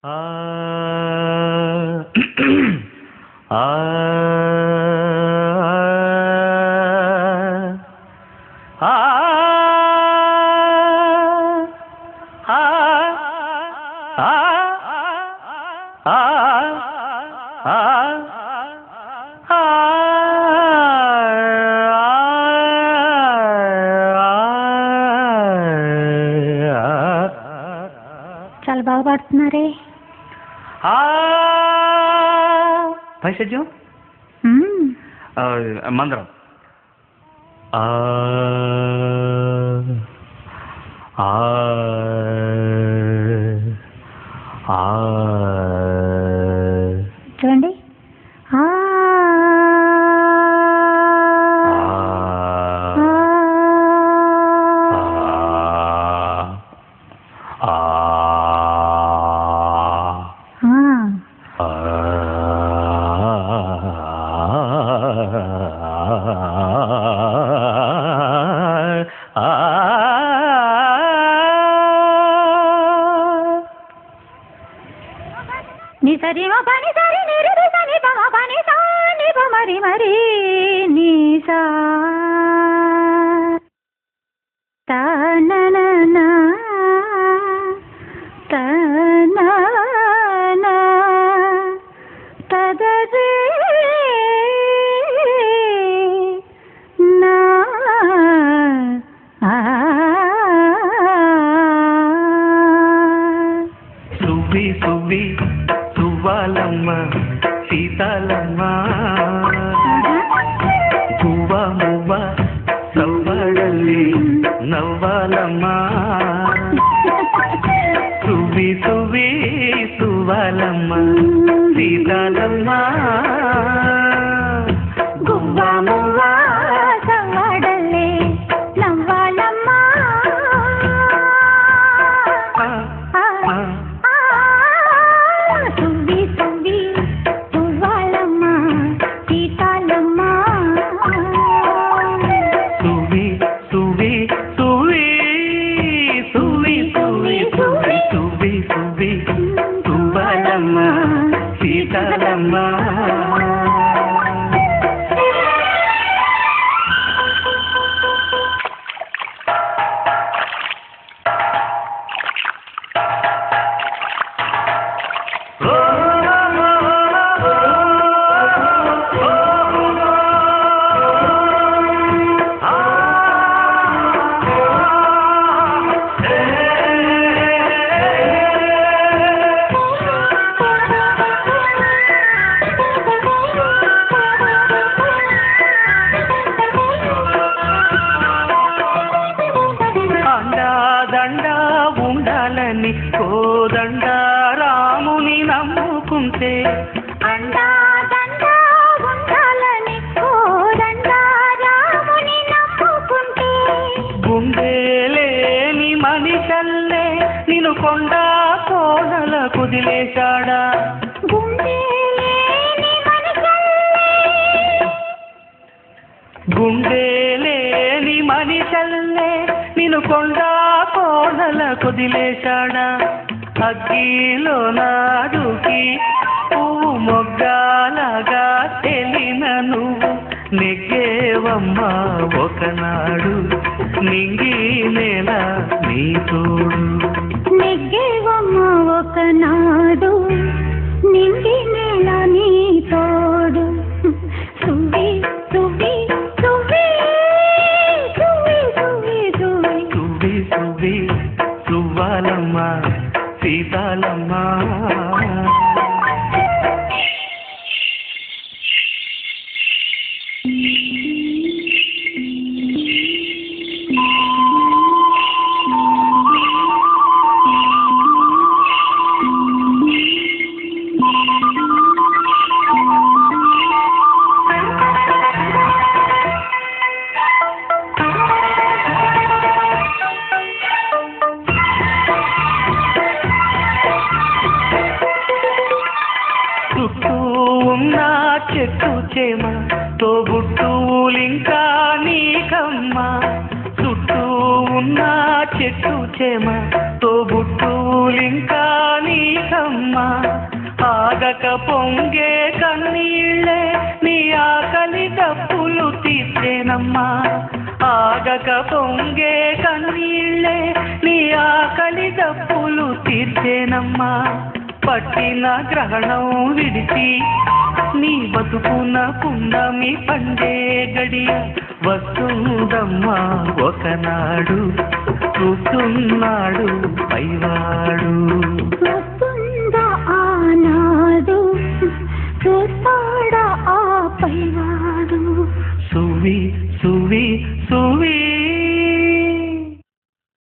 ఆ ఆ చాలా బాగా పాడుతున్నారే. పైసజ్యం మందరం చూడండి. ని సరి మ పని సరి ని రి రి సని ప మ పని సా ని ప మరి మరి ని సా త న న న త న న త ద రే నా సువ్వి సువ్వి సువ్వాలమ్మ సీతాలమ్మ గువ్వ మువ్వ సవ్వడల్లి నవ్వాలమ్మ సువ్వి సువ్వి సువ్వాలమ్మ సీతాలమ్మ గువ్వ మువ్వ సవ్వడల్లి నవ్వాలమ్మ సువ్వి సువ్వి సువ్వాలమ్మ సీతాలమ్మ సువ్వి సువ్వి సువ్వి సువ్వి సువ్వి సువ్వి సువ్వి సువ్వి సువ్వాలమ్మ సీతాలమ్మ దండా ఉండాలని కోదండ రాముని నమ్ముకుంటే అండా దండా ఉండాలని కోదండా రాముని నమ్ముకుంటే గుండెలేని మనిషల్లే నిన్ను కొండ కోనల కుదిలేశాడా గుండెలేని మనిషల్లే నిన్ను కొండ కోనల కుదిలేశాడా అగ్గిలో నాడుకి పువ్వు మొగ్గాలగా తెలిన నువ్వు నెగ్గేవమ్మా ఒకనాడు నింగి నేల నీ తోడు నెగ్గేవమ్మ ఒకనాడు నింగి నేల నీ తోడు సువ్వి సువ్వి సువ్వి సువ్వి సువ్వి సువ్వి సువ్వి సువ్వి సువ్వాలమ్మ సీతాలమ్మ చెట్టు చేమ తోబుట్టువులింకా నీకమ్మ చుట్టూ ఉన్న చెట్టు చేమ తోబుట్టువులింకా నీకమ్మ తీర్చేనమ్మా ఆగక పొంగే కన్నీళ్ళే నీ ఆకలి దప్పులు తీర్చేనమ్మా ఆగక పొంగే కన్నీళ్ళే నీ ఆకలి దప్పులు తీర్చేనమ్మా పట్టిన గ్రహణం విడిచి నీ బతుకున పున్నమి పండే గడియ వస్తుందమ్మా ఒకనాడు చూస్తున్నాడు పైవాడు వస్తుందా ఆనాడు చూస్తాడా ఆ పైవాడు సువి